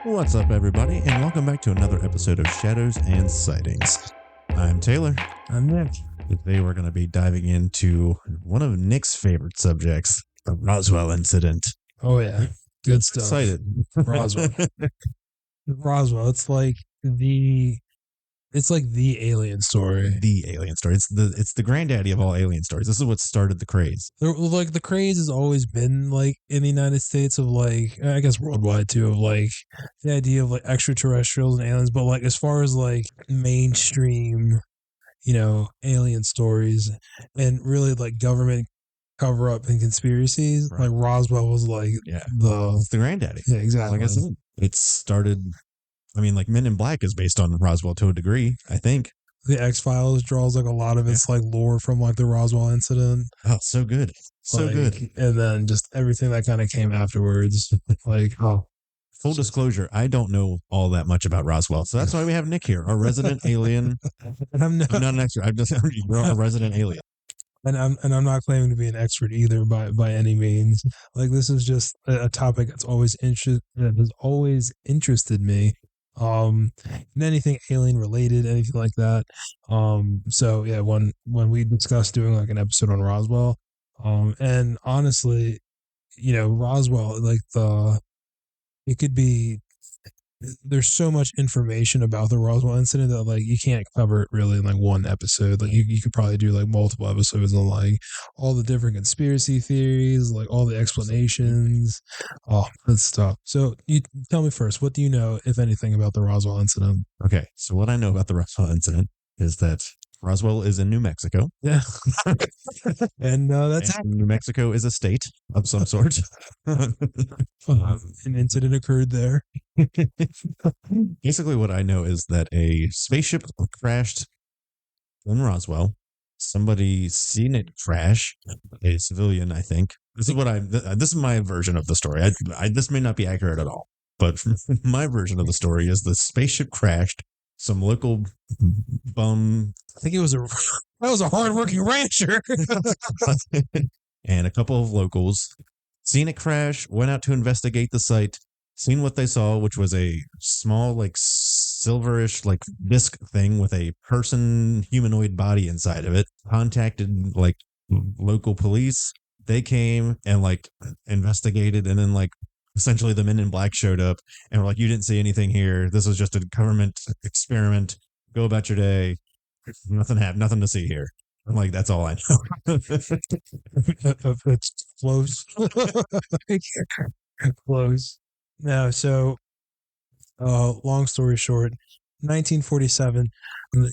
What's up, everybody, and welcome back to another episode of Shadows and Sightings. I'm Taylor. I'm Nick. Today we're going to be diving into one of Nick's favorite subjects, the Roswell Incident. Oh yeah, good stuff. Excited. Roswell. Roswell. It's like the alien story. The alien story. It's the granddaddy of all alien stories. This is what started the craze. Like the craze has always been like in the United States of like, I guess worldwide too, of like the idea of like extraterrestrials and aliens. But like as far as like mainstream, alien stories and really like government cover up and conspiracies, Right. like Roswell was like It's the granddaddy. yeah, exactly. Like I said, it started. I mean, like Men in Black is based on Roswell to a degree, I think. The X-Files draws like a lot of its like lore from like the Roswell incident. Oh, so good. So like, good. And then just everything that kind of came afterwards. Like, Full disclosure, I don't know all that much about Roswell, so that's why we have Nick here, our resident alien. and I'm not an expert. You're a resident alien. And I'm not claiming to be an expert either by any means. Like this is just a topic that has always interested me. And anything alien related, anything like that. So yeah, when we discussed doing like an episode on Roswell, and honestly, Roswell, like it could be, there's so much information about the Roswell incident that like you can't cover it really in like one episode. Like you could probably do like multiple episodes on like all the different conspiracy theories, like all the explanations, all that stuff. So you tell me first, what do you know, if anything, about the Roswell incident? Okay, so what I know about the Roswell incident is that Roswell is in New Mexico. Yeah. And New Mexico is a state of some sort. An incident occurred there. Basically, what I know is that a spaceship crashed in Roswell. Somebody seen it crash, a civilian, I think. This is my version of the story. This may not be accurate at all, but my version of the story is the spaceship crashed. Some local bum. I think that was a hardworking rancher. And a couple of locals seen it crash, went out to investigate the site, seen what they saw, which was a small, like silverish, like disc thing with a humanoid body inside of it, contacted like local police. They came and like investigated, and then like essentially the Men in Black showed up and were like, you didn't see anything here. This was just a government experiment. Go about your day. Nothing to see here. I'm like, that's all I know. It's close. Close. No, so long story short, 1947,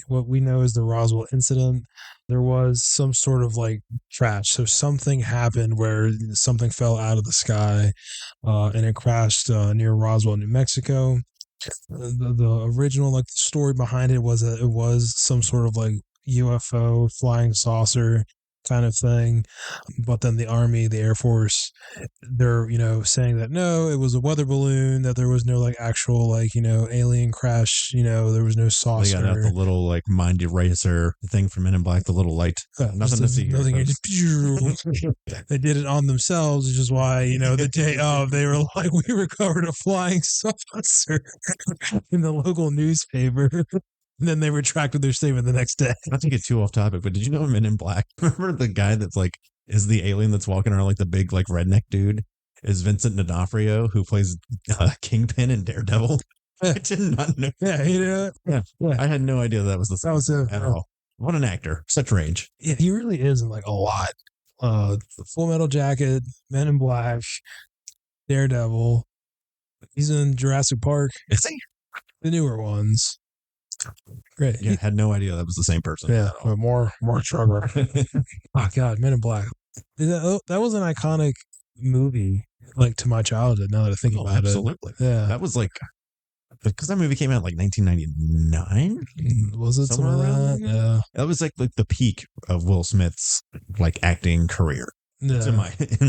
what we know is the Roswell incident. There was some sort of like crash. So something happened where something fell out of the sky and it crashed near Roswell, New Mexico. The original like the story behind it was that it was some sort of like UFO flying saucer kind of thing, but then the Army, the Air Force, they're saying that no, it was a weather balloon, that there was no like actual like alien crash, there was no saucer. They got out the little like mind eraser thing from Men in Black, the little light. Nothing to see here. They did it on themselves, which is why the day of they were like, we recovered a flying saucer in the local newspaper. And then they retracted their statement the next day. Not to get too off topic, but did you know Men in Black? Remember the guy that's like is the alien that's walking around like the big like redneck dude? Is Vincent D'Onofrio, who plays Kingpin in Daredevil? I did not know. Yeah, yeah. I had no idea that was the same at all. What an actor! Such range. Yeah, he really is in like a lot. Full Metal Jacket, Men in Black, Daredevil. He's in Jurassic Park. Is he? The newer ones. Great. Yeah, had no idea that was the same person. Yeah, more stronger. Oh God, Men in Black. That was an iconic movie, like to my childhood. Now that I think about absolutely. it, yeah, that was like because that movie came out like 1999. Was it somewhere around that? Yeah, that was like the peak of Will Smith's like acting career. Yeah. In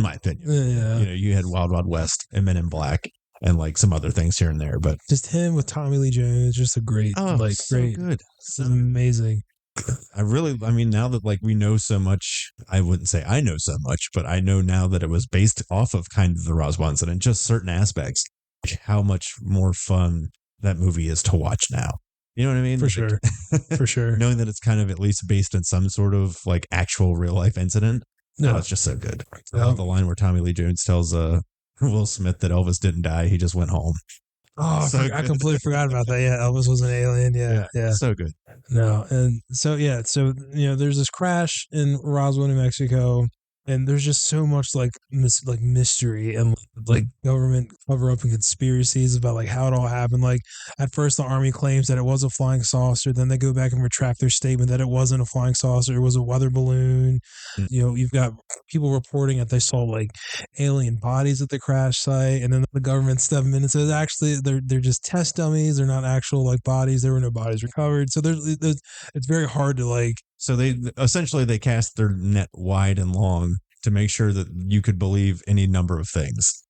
my opinion. Yeah. You had Wild Wild West and Men in Black. And like some other things here and there, but just him with Tommy Lee Jones, just a great, great, good, amazing. I mean, now that like we know so much, I wouldn't say I know so much, but I know now that it was based off of kind of the Roswell incident, just certain aspects. how much more fun that movie is to watch now. You know what I mean? For Like, sure. For sure. knowing that it's kind of at least based in some sort of like actual real life incident. Oh, Yeah. it's just so good. Yeah. The line where Tommy Lee Jones tells Will Smith that Elvis didn't die, he just went home. Oh, So I good. completely forgot about that. Yeah, Elvis was an alien. Yeah, Yeah, yeah. so good. No, and so yeah, so there's this crash in Roswell, New Mexico, and there's just so much like mystery and like government cover up and conspiracies about like how it all happened. Like at first, the army claims that it was a flying saucer, then they go back and retract their statement that it wasn't a flying saucer, it was a weather balloon. Mm. You've got people reporting that they saw like alien bodies at the crash site, and then the government stepping in and says actually they're just test dummies. They're not actual like bodies. There were no bodies recovered. So there's it's very hard to like. So they cast their net wide and long to make sure that you could believe any number of things.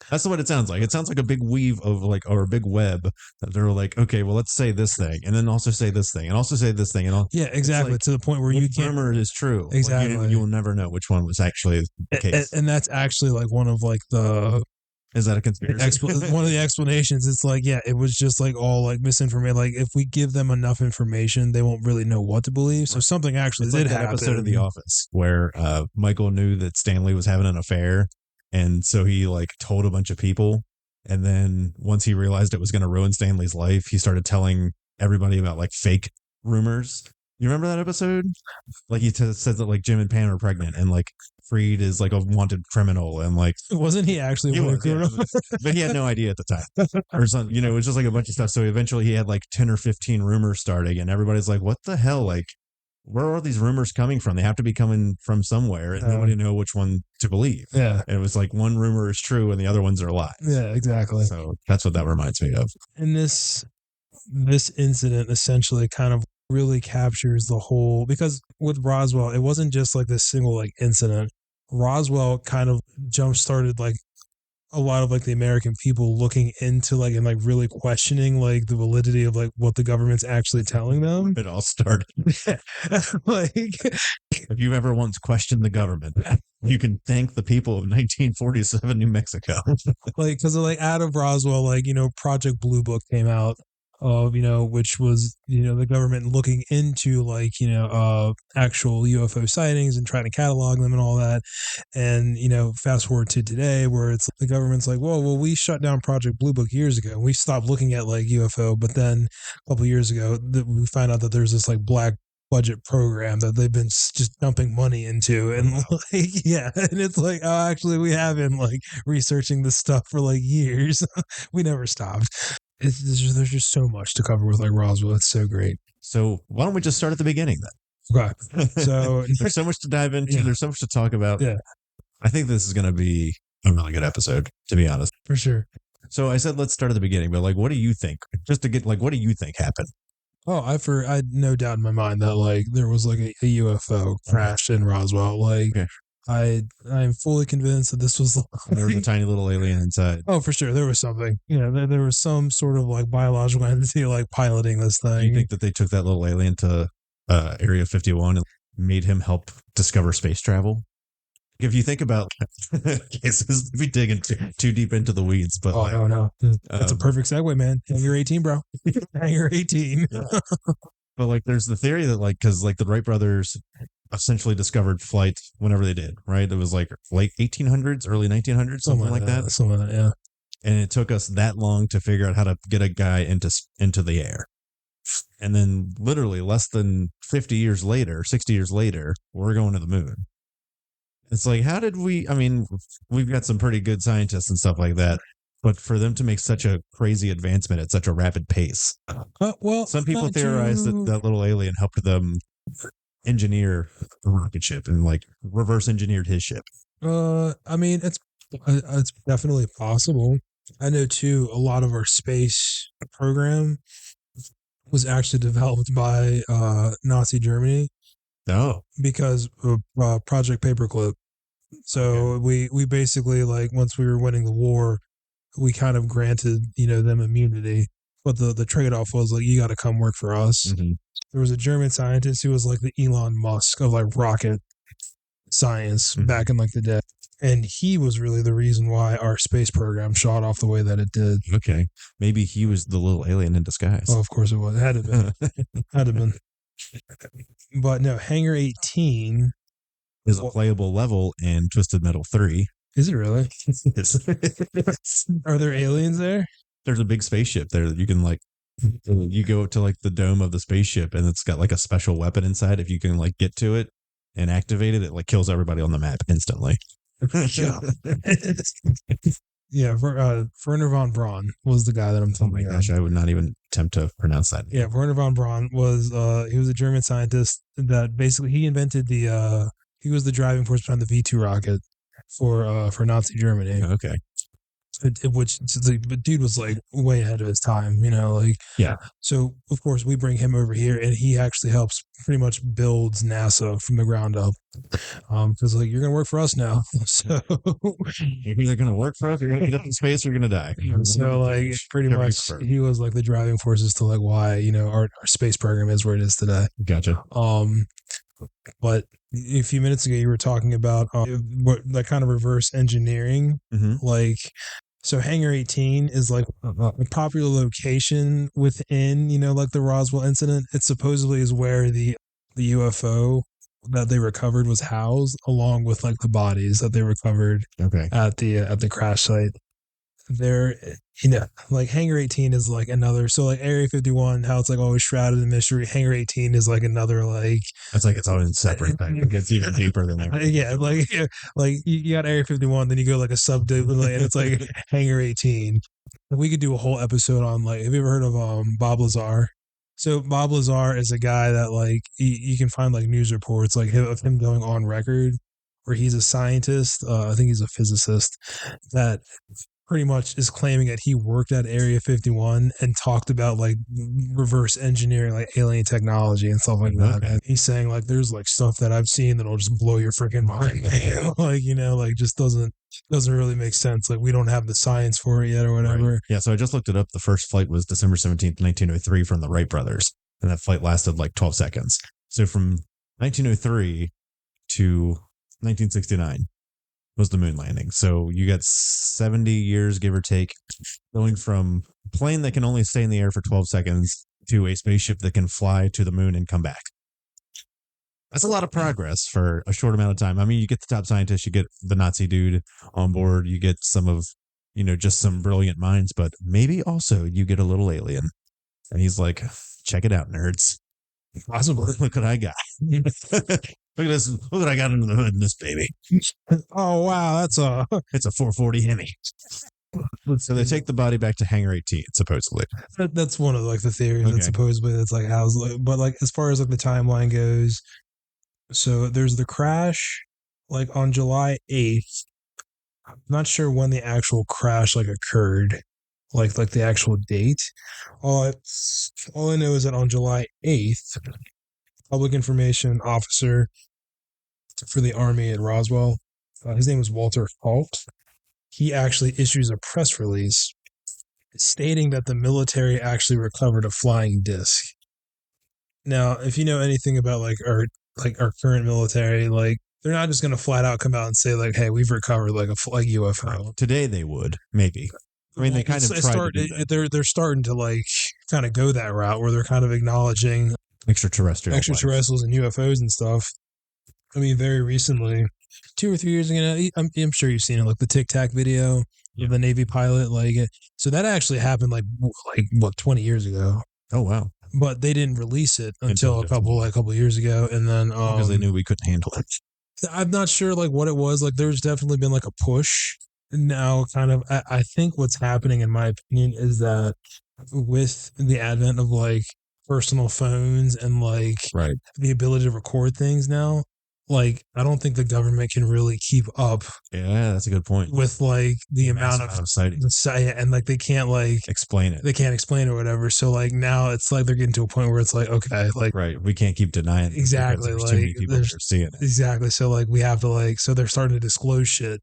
That's what it sounds like. It sounds like a big weave of like, or a big web that they're like, okay, well, let's say this thing, and then also say this thing, and also say this thing, and all. Yeah, exactly. Like, To the point where you can't. Rumor is true. Exactly. Like you will never know which one was actually the case. And that's actually like one of like the Is that a conspiracy? one of the explanations. It's like, yeah, it was just like all like misinformation. Like if we give them enough information, they won't really know what to believe. So something actually It's did like that happen. episode of The Office where Michael knew that Stanley was having an affair, and so he like told a bunch of people. And then once he realized it was going to ruin Stanley's life, he started telling everybody about like fake rumors. You remember that episode? Like he says that like Jim and Pam are pregnant, and like Freed is like a wanted criminal, and like Wasn't he actually one of but he had no idea at the time, or something. You know, it was just like a bunch of stuff. So eventually, he had like 10 or 15 rumors starting, and everybody's like, "What the hell? Like, where are these rumors coming from? They have to be coming from somewhere, and nobody know which one to believe." Yeah. And it was like one rumor is true, and the other ones are lies. Yeah, exactly. So that's what that reminds me of. And this incident essentially kind of really captures the whole, because with Roswell, it wasn't just like this single like incident. Roswell kind of jump started like a lot of like the American people looking into like and like really questioning like the validity of like what the government's actually telling them. It all started. Like, if you've ever once questioned the government, you can thank the people of 1947 New Mexico. Like, because like out of Roswell, like Project Blue Book came out of which was the government looking into like actual UFO sightings and trying to catalog them and all that. And fast forward to today, where it's the government's like, well, we shut down Project Blue Book years ago. We stopped looking at like UFO, but then a couple years ago, we found out that there's this like black budget program that they've been just dumping money into, and like and it's like, oh, actually we have been like researching this stuff for like years. We never stopped. There's just so much to cover with like Roswell. It's so great. So why don't we just start at the beginning then? Okay. So there's so much to dive into. Yeah. There's so much to talk about. Yeah. I think this is going to be a really good episode, to be honest. For sure. So I said let's start at the beginning, but like, what do you think? Just to get like, what do you think happened? Oh, I had no doubt in my mind that like there was like a UFO crash in Roswell. Like I'm fully convinced that this was like, there was a tiny little alien inside. Oh, for sure, there was something. There was some sort of like biological entity like piloting this thing. You think that they took that little alien to Area 51 and made him help discover space travel? If you think about cases, we dig into too deep into the weeds, but no, that's a perfect segue, man. You're 18, bro. You're 18. But like, there's the theory that like, because like the Wright brothers essentially discovered flight whenever they did, right? It was like late 1800s, early 1900s, something like that. Something like that, yeah. And it took us that long to figure out how to get a guy into the air. And then literally less than 50 years later, 60 years later, we're going to the moon. It's like, how did we, I mean, we've got some pretty good scientists and stuff like that, but for them to make such a crazy advancement at such a rapid pace. Well, some people theorize that that little alien helped them engineer the rocket ship and like reverse engineered his ship. I mean, it's definitely possible. I know too, a lot of our space program was actually developed by Nazi Germany. Oh, because of Project Paperclip. So we basically, like, once we were winning the war, we kind of granted them immunity, but the trade off was like, you got to come work for us. Mm-hmm. There was a German scientist who was like the Elon Musk of like rocket science Mhm. back in like the day. And he was really the reason why our space program shot off the way that it did. Okay. Maybe he was the little alien in disguise. Oh, of course it was. It had to have been. Had to have been. But no, Hangar 18 Is a playable level in Twisted Metal 3. is it really? Are there aliens there? There's a big spaceship there that you can like you go to like the dome of the spaceship and it's got like a special weapon inside. If you can like get to it and activate it, it like kills everybody on the map instantly. Yeah, Werner von Braun was the guy that I'm Oh talking my about. gosh, I would not even attempt to pronounce that. Yeah, Werner von Braun was he was a German scientist that basically he invented he was the driving force behind the V2 rocket for Nazi Germany. Okay. Which the dude was like way ahead of his time, like Yeah. So of course we bring him over here, and he actually helps pretty much builds NASA from the ground up. Because like you're gonna work for us now, so You're either gonna work for us, you're gonna get up in space, or you're gonna die. so like pretty much he was like the driving forces to like why our space program is where it is today. Gotcha. But a few minutes ago you were talking about what like kind of reverse engineering, like. So Hangar 18 is like a popular location within, like the Roswell incident. It supposedly is where the UFO that they recovered was housed, along with like the bodies that they recovered at the crash site. There, like Hangar 18 is like another. So like Area 51, how it's like always shrouded in mystery. Hangar 18 is like another like. It's like its own separate thing. It gets even deeper than that. Yeah, like you got Area 51, then you go like a sub and it's like Hangar 18. We could do a whole episode on like. Have you ever heard of Bob Lazar? So Bob Lazar is a guy that like you can find like news reports like of him going on record where he's a scientist. I think he's a physicist that pretty much is claiming that he worked at Area 51 and talked about like reverse engineering, like alien technology and stuff like that. And he's saying like there's like stuff that I've seen that'll just blow your freaking mind, like like just doesn't really make sense. Like we don't have the science for it yet or whatever. Right. Yeah, so I just looked it up. The first flight was December 17th, 1903 from the Wright brothers, and that flight lasted like 12 seconds. So from 1903 to 1969 was the moon landing. So you got 70 years, give or take, going from a plane that can only stay in the air for 12 seconds to a spaceship that can fly to the moon and come back. That's a lot of progress for a short amount of time. I mean, you get the top scientists, you get the Nazi dude on board, you get some of, just some brilliant minds, but maybe also you get a little alien. And he's like, check it out, nerds. Possibly. Look what I got. Look at this. Look what I got under the hood in this baby. Oh, wow. It's a 440 Hemi. So they take the body back to Hangar 18, supposedly. That's one of like the theories that supposedly that's like how's but like as far as like the timeline goes, so there's the crash like on July 8th. I'm not sure when the actual crash like occurred, like the actual date. All I know is that on July 8th, public information officer for the Army in Roswell, his name was Walter Halt. He actually issues a press release stating that the military actually recovered a flying disc. Now, if you know anything about like our current military, like they're not just going to flat out come out and say like, "Hey, we've recovered like a UFO." Right. Today they would maybe. I mean, they kind of tried to do that. They're starting to like kind of go that route where they're kind of acknowledging extraterrestrials and UFOs and stuff. I mean, very recently, 2 or 3 years ago, I'm sure you've seen it, like the Tic Tac video of the Navy pilot. Like, so that actually happened like what 20 years ago. Oh wow! But they didn't release it until a couple of years ago, and then because they knew we couldn't handle it. I'm not sure like what it was. Like, there's definitely been like a push now. Kind of, I think what's happening, in my opinion, is that with the advent of like personal phones and like the ability to record things now, like I don't think the government can really keep up. Yeah, that's a good point. With like the amount of sightings, and like they can't like explain it. They can't explain it or whatever. So like now it's like they're getting to a point where it's like, okay, like we can't keep denying it. Exactly, there's like too many people that are seeing it. Exactly. So like we have to like, so they're starting to disclose shit,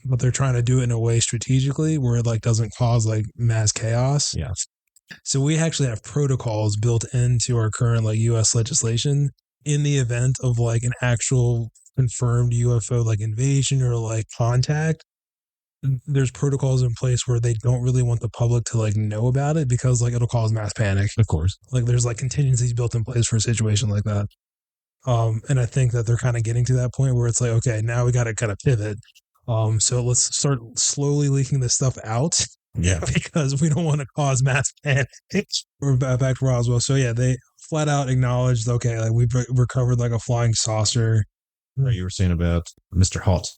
but they're trying to do it in a way strategically where it like doesn't cause like mass chaos. Yeah. So we actually have protocols built into our current like U.S. legislation in the event of like an actual confirmed UFO like invasion or like contact, there's protocols in place where they don't really want the public to like know about it because like it'll cause mass panic. Of course. Like there's like contingencies built in place for a situation like that. And I think that they're kind of getting to that point where it's like, okay, now we got to kind of pivot. So let's start slowly leaking this stuff out. Yeah. Because we don't want to cause mass panic. We're back to Roswell. So yeah, they flat out acknowledged, okay, like we've recovered like a flying saucer. Right, you were saying about Mr. Halt.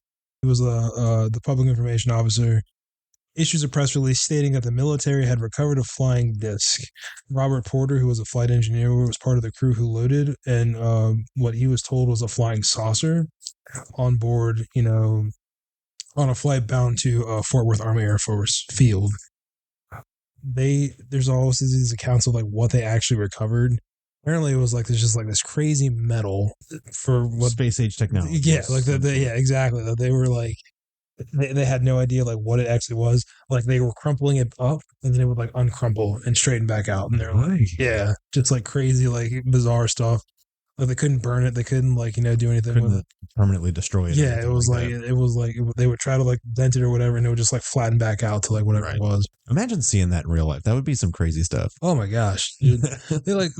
He was the public information officer. Issues a press release stating that the military had recovered a flying disc. Robert Porter, who was a flight engineer, was part of the crew who loaded, and what he was told was a flying saucer on board, on a flight bound to Fort Worth Army Air Force Field. There's also these accounts of like what they actually recovered. Apparently, it was like there's just like this crazy metal for what space age technology. Yeah, like yeah, exactly. That they were like they had no idea like what it actually was. Like they were crumpling it up and then it would like uncrumple and straighten back out. And they're like, yeah, just like crazy, like bizarre stuff. Like they couldn't burn it. They couldn't like, do anything with it. Permanently destroy it. Yeah, it was like they would try to like dent it or whatever and it would just like flatten back out to like whatever it was. Imagine seeing that in real life. That would be some crazy stuff. Oh my gosh, dude.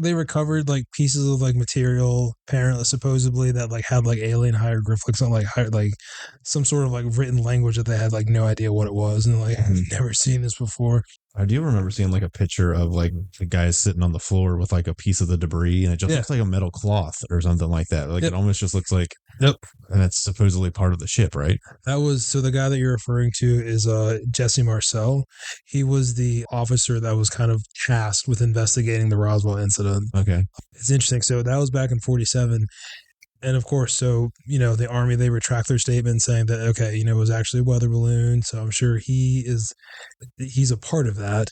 they recovered like pieces of like material apparently supposedly that like had like alien hieroglyphics on like some sort of like written language that they had like no idea what it was and like I've never seen this before. I do remember seeing like a picture of like the guys sitting on the floor with like a piece of the debris and it just looks like a metal cloth or something like that. Like it almost just looks like, and that's supposedly part of the ship, right? So the guy that you're referring to is Jesse Marcel. He was the officer that was kind of tasked with investigating the Roswell incident. Okay. It's interesting. So that was back in 47. And of course, so, the Army, they retract their statement saying that, okay, it was actually a weather balloon. So I'm sure he's a part of that.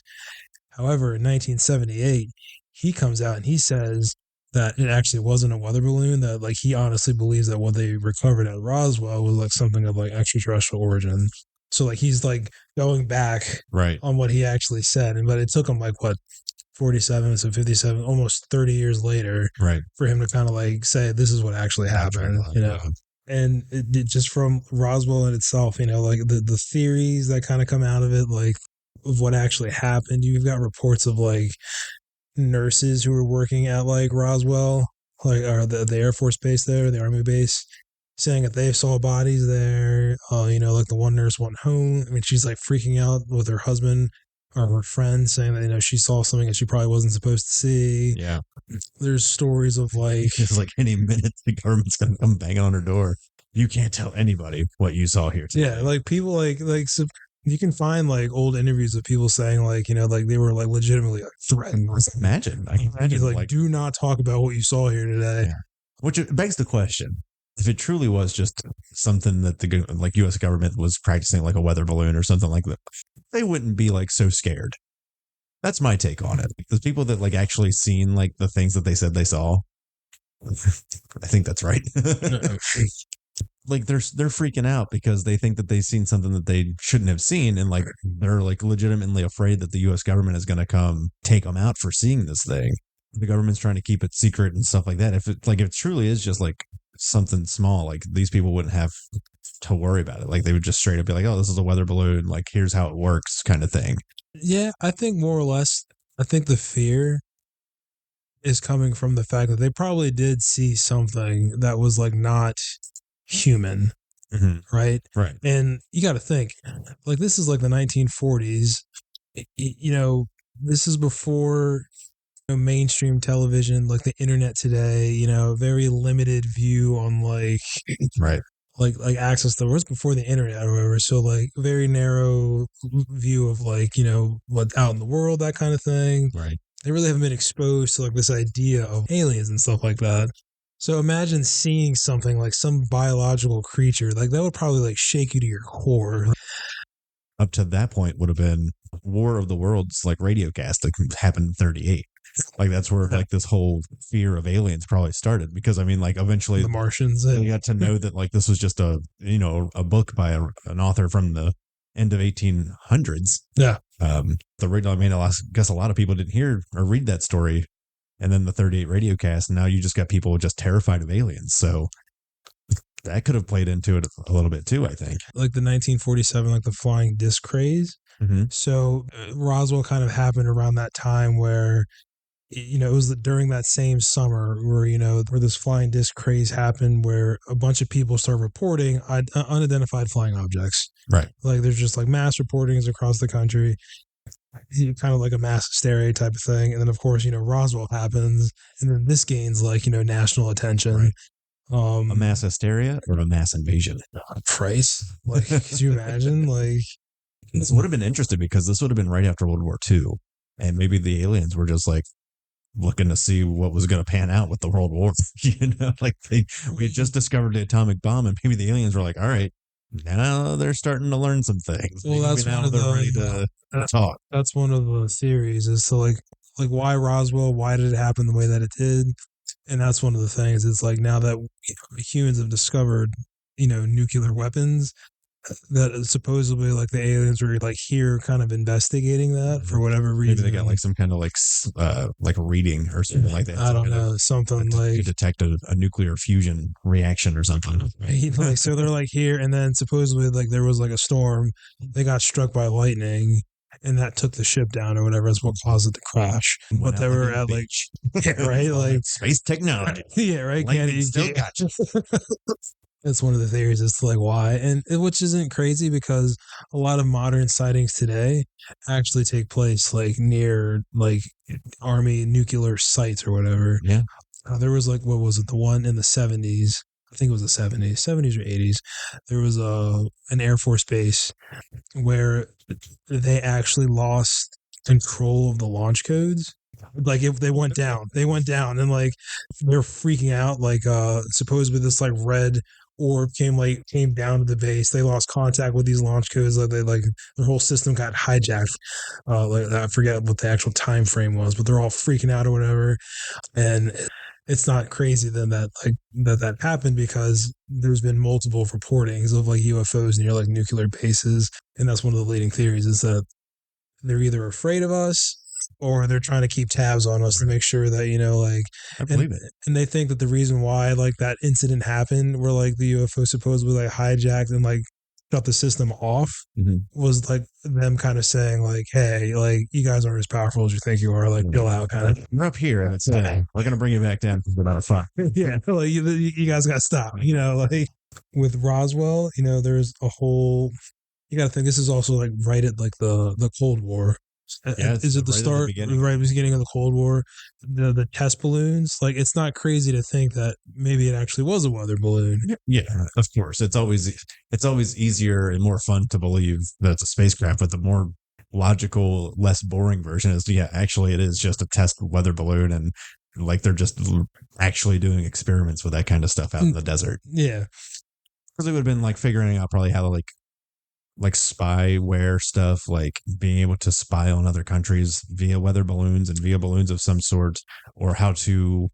However, in 1978, he comes out and he says that it actually wasn't a weather balloon, that like he honestly believes that what they recovered at Roswell was like something of like extraterrestrial origin. So like he's like going back on what he actually said. But it took him like what, 47 to 57, almost 30 years later, for him to kind of like say this is what actually happened, and it just from Roswell in itself, like the theories that kind of come out of it, like of what actually happened. You've got reports of like nurses who were working at like Roswell, like or the Air Force base there, the Army base, saying that they saw bodies there. Like the one nurse went home. I mean, she's like freaking out with her husband or her friend saying that, she saw something that she probably wasn't supposed to see. Yeah. There's stories of like, it's like any minute the government's going to come banging on her door. You can't tell anybody what you saw here today. Yeah. Like people so you can find like old interviews of people saying like, like they were like legitimately like, threatened. I can imagine. Like, do not talk about what you saw here today. Yeah. Which begs the question. If it truly was just something that the like U.S. government was practicing, like a weather balloon or something like that, they wouldn't be like so scared. That's my take on it. The people that like actually seen like the things that they said they saw, I think that's right. Like they're freaking out because they think that they've seen something that they shouldn't have seen, and like they're like legitimately afraid that the U.S. government is going to come take them out for seeing this thing. The government's trying to keep it secret and stuff like that. If it truly is just like something small, like these people wouldn't have to worry about it. Like they would just straight up be like, oh, this is a weather balloon, like here's how it works, kind of thing. Yeah, I think more or less, I think the fear is coming from the fact that they probably did see something that was like not human. Right. And you got to think like this is like the 1940s. This is before mainstream television, like the internet today, very limited view on like like access to what's before the internet or whatever. So like very narrow view of like, what's out in the world, that kind of thing. They really haven't been exposed to like this idea of aliens and stuff like that. So imagine seeing something like some biological creature, like that would probably like shake you to your core. Up to that point would have been War of the Worlds, like radio cast that happened in 38. Like that's where like this whole fear of aliens probably started, because I mean like eventually the Martians, they got to know that like this was just a book by an author from the end of 1800s. The radio, I mean, I guess a lot of people didn't hear or read that story, and then the 38 radio cast, and now you just got people just terrified of aliens. So that could have played into it a little bit too, I think. Like the 1947, like the flying disc craze. Hmm. So Roswell kind of happened around that time where it was during that same summer where where this flying disc craze happened, where a bunch of people start reporting unidentified flying objects. Right. Like there's just like mass reportings across the country, kind of like a mass hysteria type of thing. And then of course Roswell happens, and then this gains like national attention. Right. A Um, mass hysteria or a mass invasion? Price, like, could you imagine? Like, This would have been interesting because this would have been right after World War II. And maybe the aliens were just like looking to see what was going to pan out with the World War. Like we had just discovered the atomic bomb, and maybe the aliens were like, all right, now they're starting to learn some things. well, Maybe that's one now of they're ready to talk. that's one of the theories is to like why Roswell? Why did it happen the way that it did? And that's one of the things. It's like now that humans have discovered, nuclear weapons, that supposedly like the aliens were like here, kind of investigating that for whatever Maybe reason. they got like some kind of like a reading or something like that. I don't know, something like to detect a nuclear fusion reaction or something. right? Like so they're like here, and then supposedly like there was like a storm. They got struck by lightning, and that took the ship down or whatever. Is what caused it to crash. But they were at like yeah, right, like space technology. Yeah, right. Lightning still got you. That's one of the theories as to like why, and which isn't crazy because a lot of modern sightings today actually take place like near like army nuclear sites or whatever. Yeah. There was like, what was it, the one in the 70s? I think it was the 70s or 80s. There was an Air Force base where they actually lost control of the launch codes. Like if they went down, and like they're freaking out. Like supposedly this like red orb came down to the base. They lost contact with these launch codes. Like they like their whole system got hijacked. Like I forget what the actual time frame was, but they're all freaking out or whatever. And it's not crazy then that like that happened because there's been multiple reportings of like UFOs near like nuclear bases, and that's one of the leading theories is that they're either afraid of us or they're trying to keep tabs on us to make sure that like I believe it. and they think that the reason why like that incident happened where like the UFO supposedly like hijacked and like shut the system off was like them kind of saying like, hey, like you guys aren't as powerful as you think you are, like chill out kind of. We're up here and it's we're gonna bring you back down for about a fun. Yeah, like you guys got to stop, like with Roswell, there's a whole, you got to think this is also like right at like the Cold War. Yeah, Is it the right at start, beginning. right at the beginning of the Cold War? The test balloons, like it's not crazy to think that maybe it actually was a weather balloon. Yeah, of course. It's always easier and more fun to believe that it's a spacecraft, but the more logical, less boring version is actually it is just a test weather balloon, and like they're just actually doing experiments with that kind of stuff out in the desert. Yeah, because it would have been like figuring out probably how to like spyware stuff, like being able to spy on other countries via weather balloons and via balloons of some sort, or how to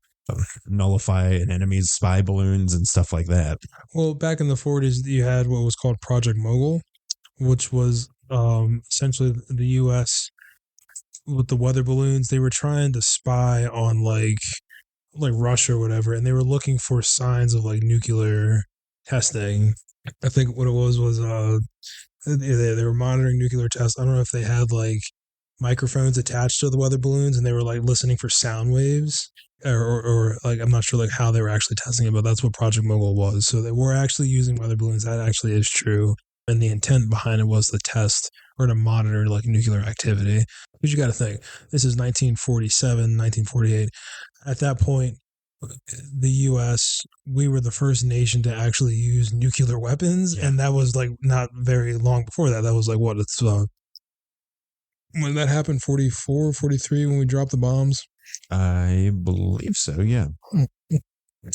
nullify an enemy's spy balloons and stuff like that. Well, back in the 40s, you had what was called Project Mogul, which was essentially the U.S. with the weather balloons. They were trying to spy on like Russia or whatever, and they were looking for signs of like nuclear testing. I think what it was they were monitoring nuclear tests. I don't know if they had like microphones attached to the weather balloons and they were like listening for sound waves or like I'm not sure like how they were actually testing it, but that's what Project Mogul was. So they were actually using weather balloons. That actually is true. And the intent behind it was to test or to monitor like nuclear activity. But you got to think, this is 1947, 1948. At that point, the U.S., we were the first nation to actually use nuclear weapons, and that was like not very long before that. That was like what it's when that happened, 44, 43, when we dropped the bombs. I believe so. Yeah.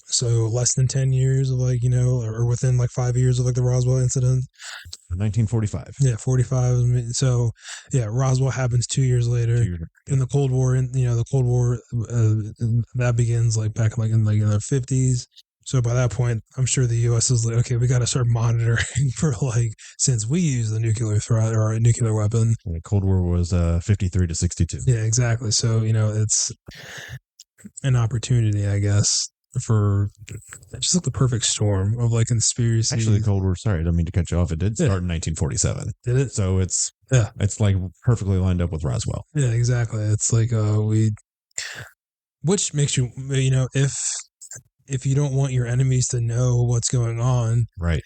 So less than 10 years of like or within like 5 years of like the Roswell incident. 1945. Yeah, 45. So yeah, Roswell happens 2 years later. In the Cold War, and the Cold War that begins like back like in the 50s. So by that point, I'm sure the U.S. is like, okay, we got to start monitoring for like, since we use the nuclear threat or a nuclear weapon. The Cold War was 53 to 62. Yeah, exactly. So it's an opportunity, I guess. for just like the perfect storm of like conspiracy. Actually, the Cold War. Sorry, I don't mean to cut you off. It did Yeah. start in 1947. Did it? So it's Yeah. it's like perfectly lined up with Roswell. Yeah, exactly. It's like which makes you, if you don't want your enemies to know what's going on, Right.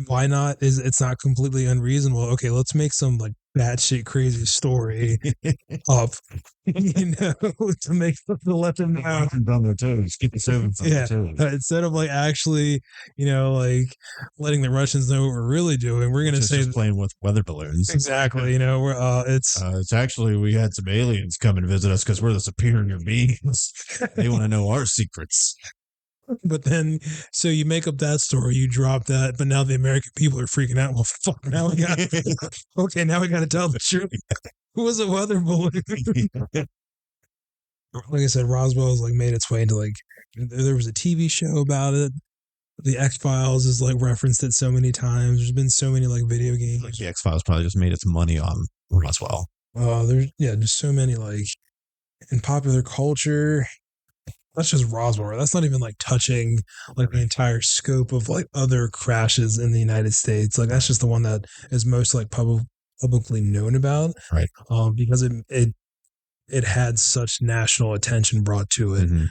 why not? It's not completely unreasonable. Okay, let's make some like batshit crazy story up, to make to let them know. On their toes. Keep the servants on Yeah, their toes. instead of like actually, like letting the Russians know what we're really doing, we're gonna say just playing with weather balloons. exactly. It's actually we had some aliens come and visit us because we're the superior beings. They want to know our secrets. But then, so you make up that story, you drop that, but now the American people are freaking out. Well, fuck, now we got okay. Now we got to tell the truth. Who was a weather balloon? Like I said, Roswell has like made its way into like there was a TV show about it. The X Files is like referenced it so many times. There's been so many like video games. Like the X Files probably just made its money on Roswell. There's just so many like in popular culture. That's just Roswell. Right? That's not even like touching like the entire scope of like other crashes in the United States. Like that's just the one that is most like publicly known about, right? Because it had such national attention brought to it. Mm-hmm.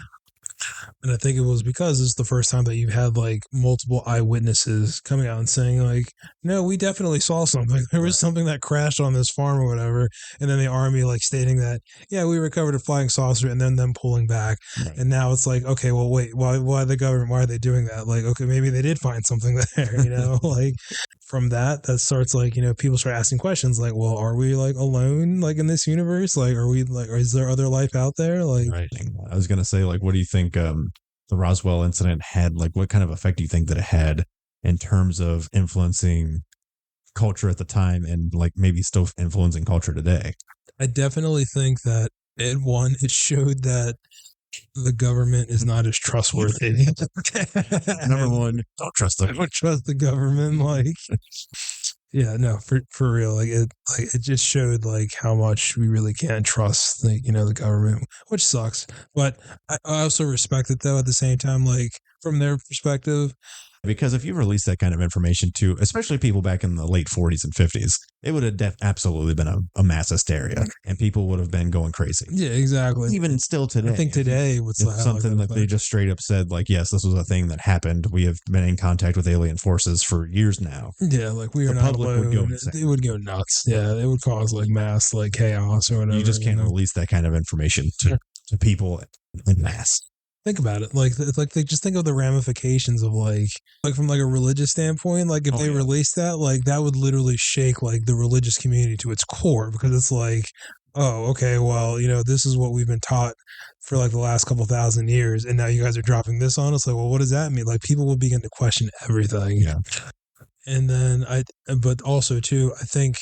And I think it was because it's the first time that you've had like multiple eyewitnesses coming out and saying like, no, we definitely saw something. There was something that crashed on this farm or whatever. And then the army like stating that, yeah, we recovered a flying saucer, and then them pulling back. Right. And now it's like, okay, well, wait, why the government? Why are they doing that? Like, okay, maybe they did find something there, like from that starts like, people start asking questions like, well, are we like alone like in this universe? Like, are we like, or is there other life out there? Like, right. I was going to say, like, what do you think the Roswell incident had? Like, what kind of effect do you think that it had in terms of influencing culture at the time and like maybe still influencing culture today? I definitely think that it showed that the government is not as trustworthy. Number one, don't trust them. Don't trust the government. Like, yeah, no, for real. Like it just showed like how much we really can't trust the government, which sucks. But I also respect it though at the same time, like from their perspective. Because if you release that kind of information to, especially people back in the late 40s and 50s, it would have absolutely been a mass hysteria, and people would have been going crazy. Yeah, exactly. Even still today, I think today would if something like they just straight up said, like, yes, this was a thing that happened. We have been in contact with alien forces for years now. Yeah, like we are not alone. It would go nuts. Yeah, it would cause like mass like chaos or whatever. You just can't release that kind of information to people in mass. Think about it. Like they just think of the ramifications of like from like a religious standpoint. Like if they released that, like that would literally shake like the religious community to its core, because it's like, oh, okay, well, this is what we've been taught for like the last couple thousand years, and now you guys are dropping this on us. Like, well, what does that mean? Like people will begin to question everything. Yeah. And then but also too, I think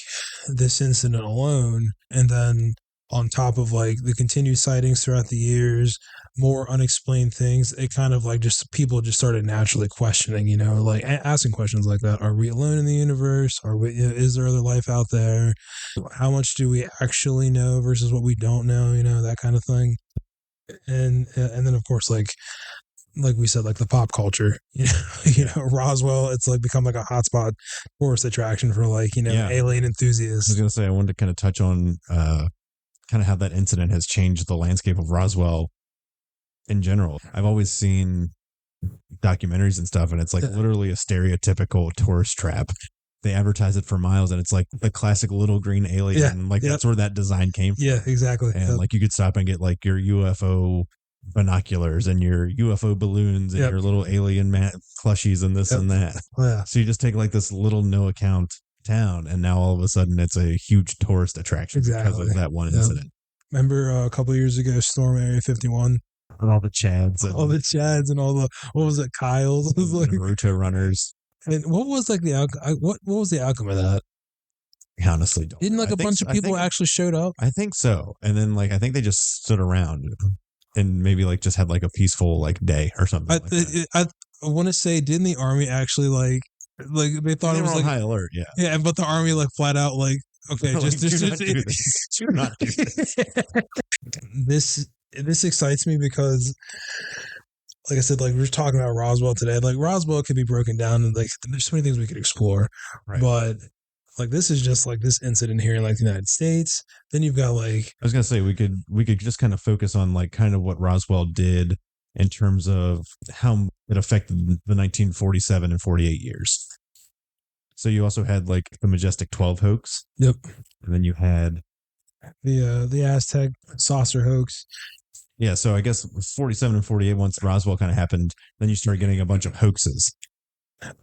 this incident alone, and then on top of like the continued sightings throughout the years, more unexplained things, it kind of like just people just started naturally questioning, like asking questions like that. Are we alone in the universe? Is there other life out there? How much do we actually know versus what we don't know? That kind of thing. And then of course, like we said, like the pop culture, Roswell, it's like become like a hotspot tourist attraction for like, alien enthusiasts. I was going to say, I wanted to kind of touch on kind of how that incident has changed the landscape of Roswell in general. I've always seen documentaries and stuff, and it's like literally a stereotypical tourist trap. They advertise it for miles, and it's like the classic little green alien. That's where that design came from. Yeah, exactly. And like you could stop and get like your UFO binoculars and your UFO balloons and your little alien plushies and this and that. Yeah. So you just take like this little no account town, and now all of a sudden it's a huge tourist attraction because of that one incident. Remember a couple of years ago, Storm Area 51? And all the Chads. And all the, what was it, Kyles? It was like Naruto runners. And what was like the outcome? What was the outcome of that? I honestly don't. Didn't like a bunch of people actually showed up? I think so. And then like I think they just stood around and maybe like just had like a peaceful like day or something. I want to say, didn't the army actually like they thought it was like high alert? Yeah, but the army like flat out like, okay, like, do not do this. This excites me because like I said, like we were talking about Roswell today. Like Roswell could be broken down and like there's so many things we could explore. Right. But like this is just like this incident here in like the United States. Then you've got like I was gonna say we could just kind of focus on like kind of what Roswell did in terms of how it affected the 1947 and 48 years. So you also had like the Majestic 12 hoax, yep, and then you had the Aztec saucer hoax. yeah. So I guess 47 and 48 once Roswell kind of happened, then you start getting a bunch of hoaxes.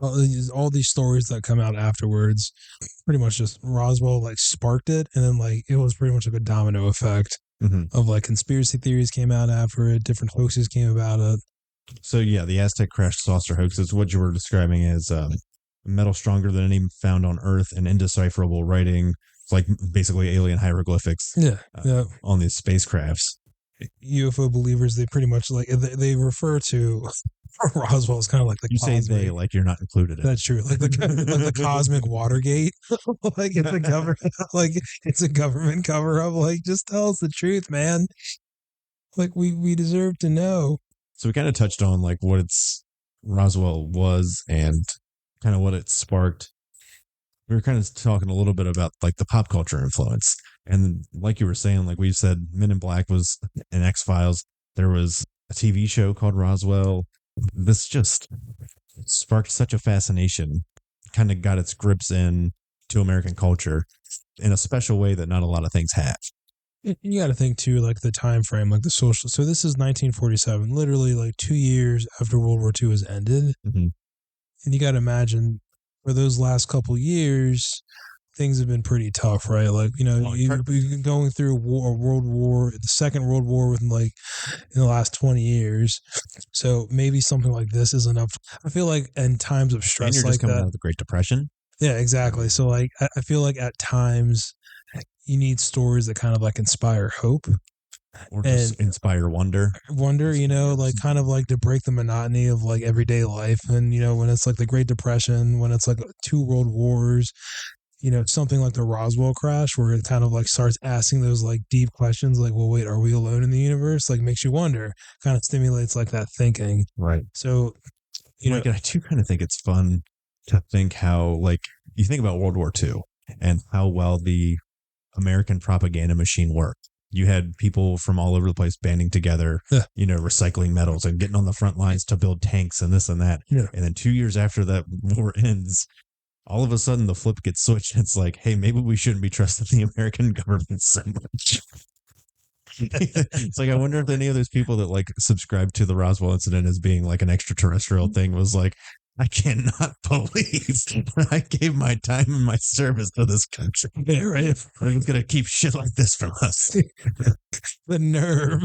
All these stories that come out afterwards, pretty much just Roswell like sparked it, and then like it was pretty much like a domino effect Mm-hmm. of like conspiracy theories came out after it, different hoaxes came about it. So yeah, the Aztec crash saucer hoax is what you were describing as metal stronger than any found on Earth and indecipherable writing. It's like basically alien hieroglyphics Yeah, yeah. on these spacecrafts. UFO believers, they pretty much like they refer to Roswell as kind of like the You say they cosmic. like you're not included in That's true, like the cosmic Watergate. Like it's a government, like it's a government cover up. Like just tell us the truth, man. Like we deserve to know. So we kind of touched on like what it's Roswell was and kind of what it sparked. We were kind of talking a little bit about like the pop culture influence. And like you were saying, like we said, Men in Black was in X Files. There was a TV show called Roswell. This just sparked such a fascination, kind of got its grips in to American culture in a special way that not a lot of things have. You got to think too, like the time frame, like the social. So this is 1947, literally like 2 years after World War II has ended, Mm-hmm. and you got to imagine for those last couple years, things have been pretty tough, right? Like you've been going through World War, the Second World War, within like in the last 20 years. So maybe something like this is enough. I feel like in times of And stress you're just like coming out that, of the Great Depression. yeah, exactly. So like I feel like at times you need stories that kind of like inspire hope Or and just inspire wonder. wonder, like kind of like to break the monotony of like everyday life. And, when it's like the Great Depression, when it's like two world wars, something like the Roswell crash, where it kind of like starts asking those like deep questions, like, well, wait, are we alone in the universe? Like makes you wonder, kind of stimulates like that thinking. Right. So, Like, I do kind of think it's fun to think how, like, you think about World War II and how well the American propaganda machine worked. You had people from all over the place banding together, yeah, recycling metals and getting on the front lines to build tanks and this and that. yeah. And then 2 years after that war ends, all of a sudden the flip gets switched. It's like, hey, maybe we shouldn't be trusting the American government so much. It's like, I wonder if any of those people that like subscribe to the Roswell incident as being like an extraterrestrial thing was like, I cannot believe I gave my time and my service to this country. Yeah, right. I'm going to keep shit like this from us. The nerve.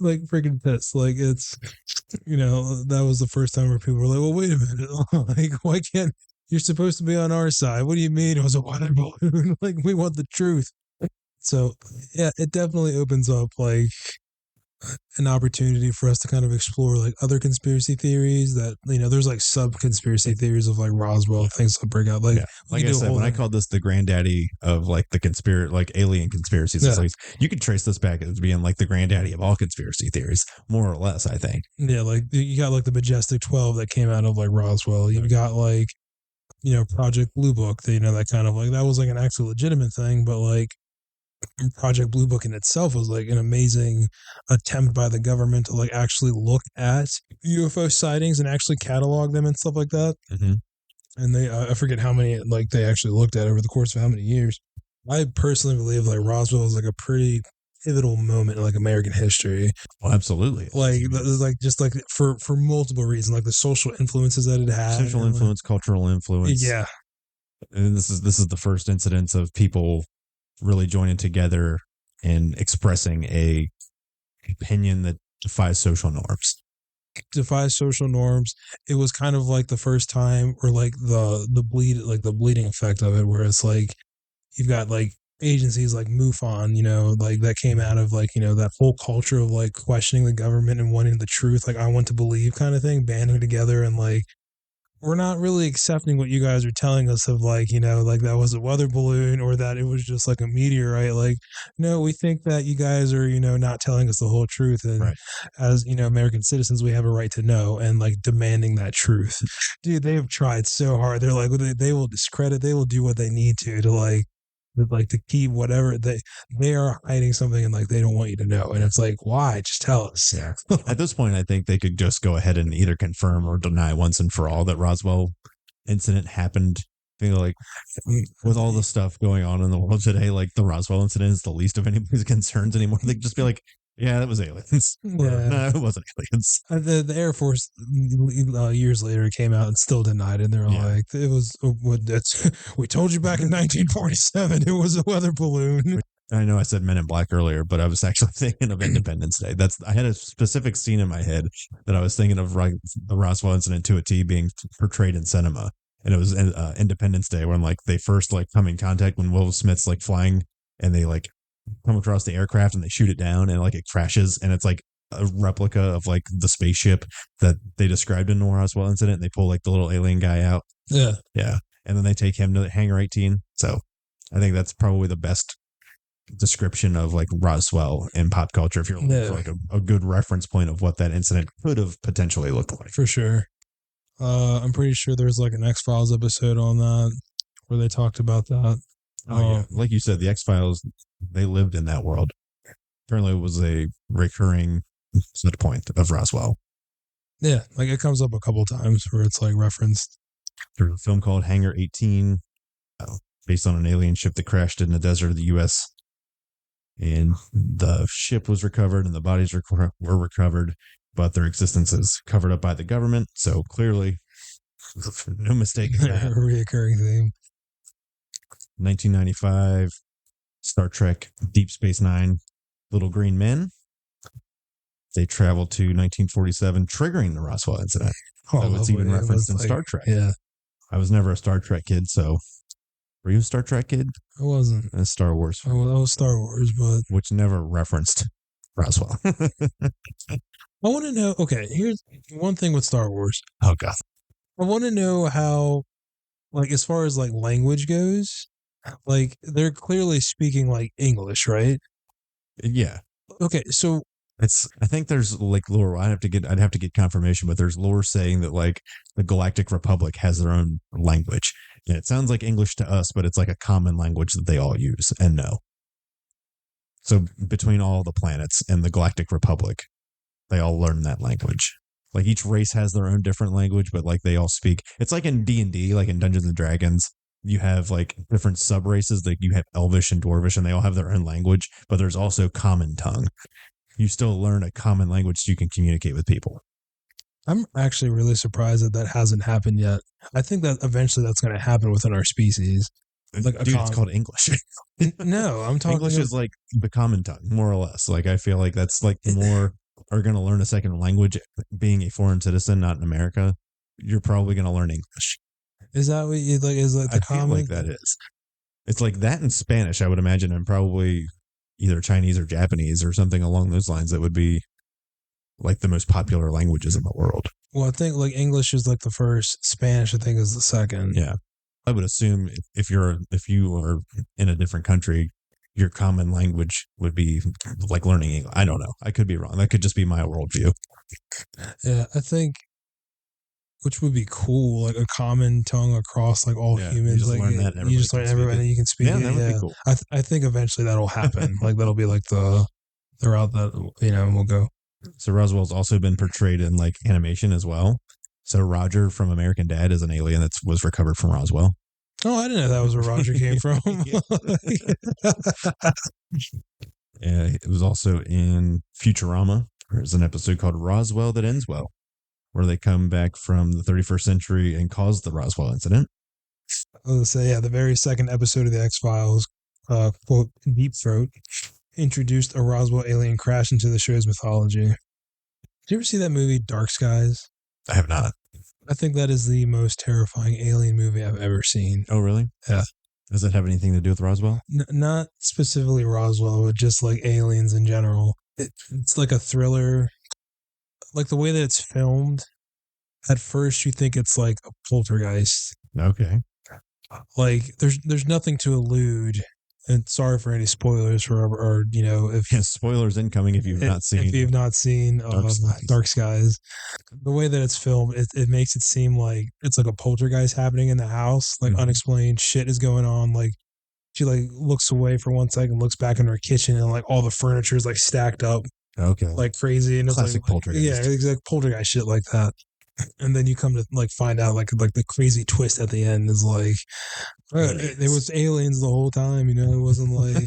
Like freaking pissed. Like it's, that was the first time where people were like, well, wait a minute. Like, why can't, you're supposed to be on our side. What do you mean it was a water balloon? Like, we want the truth. So, yeah, it definitely opens up like an opportunity for us to kind of explore like other conspiracy theories that, there's like sub conspiracy theories of like Roswell, things that break out. Like, yeah. Like I said, when I called this the granddaddy of like the like alien conspiracies, yeah. Like, you could trace this back as being like the granddaddy of all conspiracy theories, more or less, I think. Yeah, like you got like the Majestic 12 that came out of like Roswell. You got like, Project Blue Book, that kind of like, that was like an actual legitimate thing, but like Project Blue Book in itself was like an amazing attempt by the government to like actually look at UFO sightings and actually catalog them and stuff like that. Mm-hmm. And they, I forget how many like they actually looked at over the course of how many years. I personally believe like Roswell is like a pretty pivotal moment in like American history. Well, absolutely. Like just like for multiple reasons, like the social influences that it had, social influence, like, cultural influence. yeah. And this is the first incidence of people really joining together and expressing a opinion that defies social norms. Defies social norms. It was kind of like the first time, or like the bleeding effect of it, where it's like you've got like agencies like MUFON, like that came out of like, that whole culture of like questioning the government and wanting the truth, like I want to believe kind of thing, banding together and like we're not really accepting what you guys are telling us of like, like that was a weather balloon or that it was just like a meteorite. Like, no, we think that you guys are, not telling us the whole truth. And Right. as, American citizens, we have a right to know and like demanding that truth. Dude, they have tried so hard. They're like, they will discredit, they will do what they need to to keep whatever they are hiding something and like they don't want you to know. And it's like, why? Just tell us. Yeah. At this point, I think they could just go ahead and either confirm or deny once and for all that Roswell incident happened. I think like with all the stuff going on in the world today, like the Roswell incident is the least of anybody's concerns anymore. They could just be like, yeah, that was aliens. Or, Yeah. no, it wasn't aliens. The Air Force years later came out and still denied it. They're Yeah. like, it was that's we told you back in 1947 it was a weather balloon. I know I said Men in Black earlier, but I was actually thinking of Independence Day. I had a specific scene in my head that I was thinking of, like the Roswell incident to a T being portrayed in cinema, and it was Independence Day when like they first like come in contact when Will Smith's like flying and they like come across the aircraft and they shoot it down and like it crashes and it's like a replica of like the spaceship that they described in the Roswell incident. And they pull like the little alien guy out. Yeah. Yeah, and then they take him to Hangar 18. So I think that's probably the best description of like Roswell in pop culture if you're looking for like a good reference point of what that incident could have potentially looked like. For sure. I'm pretty sure there's like an X-Files episode on that where they talked about that. Oh yeah, like you said, the X-Files, they lived in that world. Apparently, it was a recurring set point of Roswell. Yeah, like it comes up a couple times where it's like referenced. There's a film called Hangar 18, based on an alien ship that crashed in the desert of the U.S. And the ship was recovered and the bodies were recovered, but their existence is covered up by the government. So clearly, no mistake in that. Reoccurring theme. 1995, Star Trek Deep Space Nine, Little Green Men. They traveled to 1947, triggering the Roswell incident. Oh, So it's even referenced in like, Star Trek. Yeah. I was never a Star Trek kid, so were you a Star Trek kid? I wasn't. A Star Wars I was Star Wars, but which never referenced Roswell. I want to know. Okay, here's one thing with Star Wars. Oh god, I want to know how, like, as far as like language goes, like they're clearly speaking like English, right? yeah. Okay, so I think there's like lore. I'd have to get confirmation, but there's lore saying that like the Galactic Republic has their own language. And it sounds like English to us, but it's like a common language that they all use and know. So between all the planets and the Galactic Republic, they all learn that language. Like each race has their own different language, but like they all speak. It's like in D&D, like in Dungeons and Dragons, you have like different sub races. Like you have Elvish and Dwarvish, and they all have their own language. But there's also common tongue. You still learn a common language so you can communicate with people. I'm actually really surprised that hasn't happened yet. I think that eventually that's going to happen within our species. Like, dude, it's called English. No, I'm talking. English is like the common tongue, more or less. Like I feel like that's like more are going to learn a second language. Being a foreign citizen, not in America, you're probably going to learn English. Is that what you like? Is like the I common? feel like that is. It's like that in Spanish, I would imagine, and probably either Chinese or Japanese or something along those lines. That would be like the most popular languages in the world. Well, I think like English is like the first. Spanish, I think, is the second. Yeah, I would assume if you are in a different country, your common language would be like learning English. I don't know. I could be wrong. That could just be my worldview. Yeah, I think, which would be cool, like a common tongue across like all humans. You just like learn that. You just learn everybody. You can speak. Yeah, that would be cool. I think eventually that'll happen. Like that'll be like the route that we'll go. So Roswell's also been portrayed in like animation as well. So Roger from American Dad is an alien that was recovered from Roswell. Oh, I didn't know that was where Roger came from. Yeah, it was also in Futurama. There's an episode called Roswell That Ends Well, where they come back from the 31st century and cause the Roswell incident. I was going to say, yeah, the very second episode of the X-Files, quote, Deep Throat, introduced a Roswell alien crash into the show's mythology. Did you ever see that movie, Dark Skies? I have not. I think that is the most terrifying alien movie I've ever seen. Oh, really? Yeah. Does that have anything to do with Roswell? Not specifically Roswell, but just like aliens in general. It's like a thriller. Like the way that it's filmed, at first you think it's like a poltergeist. Okay. Like there's nothing to allude. And sorry for any spoilers for or if Yeah, spoilers incoming if you've not if seen you've not seen Dark Skies. Dark Skies. The way that it's filmed, it makes it seem like it's like a poltergeist happening in the house. Like Mhm. unexplained shit is going on. Like she like looks away for 1 second, looks back in her kitchen, and like all the furniture is like stacked up Okay. like crazy, and it's Classic yeah, poltergeist. it's like poltergeist shit like that. And then you come to like find out like the crazy twist at the end is like it Aliens. was aliens the whole time. It wasn't like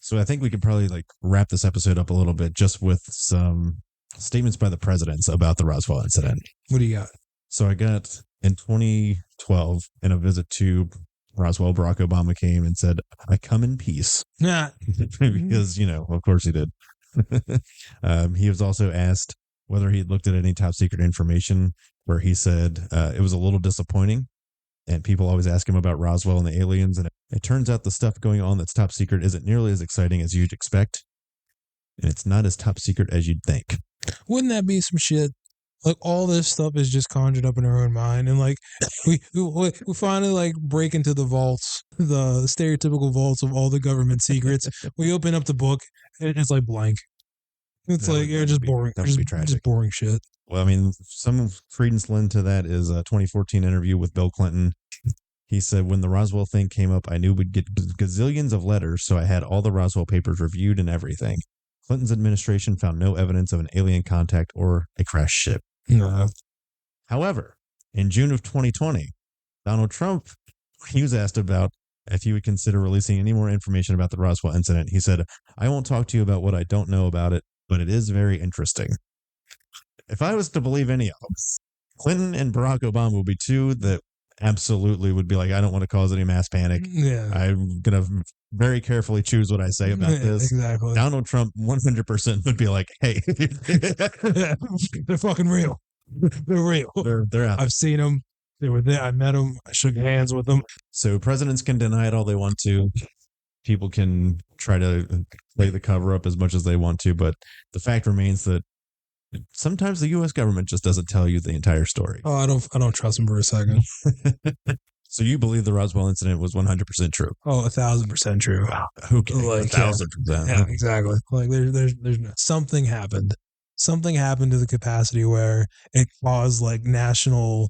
So I think we could probably like wrap this episode up a little bit just with some statements by the presidents about the Roswell incident. what do you got? So I got in 2012 in a visit to Roswell, Barack Obama came and said, "I come in peace," Nah. because of course he did. He was also asked whether he had looked at any top secret information, where he said it was a little disappointing. And people always ask him about Roswell and the aliens. And it turns out the stuff going on that's top secret isn't nearly as exciting as you'd expect. And it's not as top secret as you'd think. Wouldn't that be some shit? Like all this stuff is just conjured up in our own mind, and like we finally like break into the vaults, the stereotypical vaults of all the government secrets. We open up the book, and it's like blank. It's like just boring, That would be tragic. just boring shit. Well, I mean, some credence lend to that is a 2014 interview with Bill Clinton. He said, "When the Roswell thing came up, I knew we'd get gazillions of letters, so I had all the Roswell papers reviewed and everything. Clinton's administration found no evidence of an alien contact or a crashed ship." No. However, in June of 2020, Donald Trump, he was asked about if he would consider releasing any more information about the Roswell incident. He said, "I won't talk to you about what I don't know about it, but it is very interesting." If I was to believe any of them, Clinton and Barack Obama would be two that absolutely would be like, "I don't want to cause any mass panic. Yeah. I'm going to very carefully choose what I say about this." Exactly. Donald Trump 100% would be like, "Hey, They're fucking real. They're real. they're out." I've seen them. They were there. I met them. I shook hands with them. So presidents can deny it all they want to. People can try to play the cover up as much as they want to, but the fact remains that sometimes the U.S. government just doesn't tell you the entire story. Oh, I don't trust them for a second. So you believe the Roswell incident was 100% true? Oh, 1,000% true. Okay, Like, 1,000%. Yeah, exactly. Like there's something happened. Something happened to the capacity where it caused like national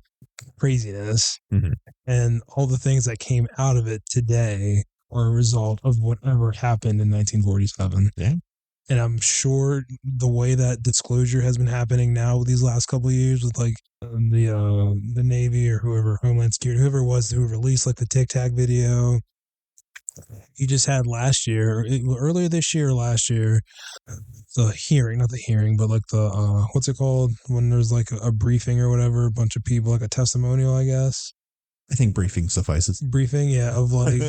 craziness, Mhm. and all the things that came out of it today are a result of whatever happened in 1947. Yeah. And I'm sure the way that disclosure has been happening now with these last couple of years with like the Navy or whoever, Homeland Security, whoever it was who released like the Tic Tac video. You just had last year, earlier this year or last year, the hearing, not the hearing, but like the, what's it called? When there's like a briefing or whatever, a bunch of people, like a testimonial, I guess. I think briefing suffices. Briefing, yeah, of like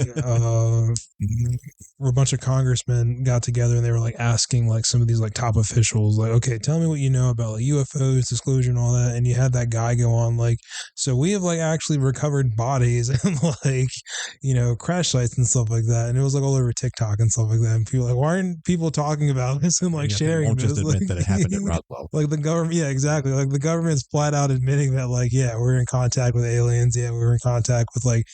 where a bunch of congressmen got together and they were like asking like some of these like top officials, like, okay, tell me what you know about like UFOs, disclosure, and all that. And you had that guy go on like, so we have like actually recovered bodies and like crash sites and stuff like that. And it was like all over TikTok and stuff like that. And people like, why aren't people talking about this and like sharing won't this? just admit like, that it happened at Roswell. Like the government, yeah, exactly. Like the government's flat out admitting that, like, yeah, we're in contact with aliens. Yeah, we were in contact with like,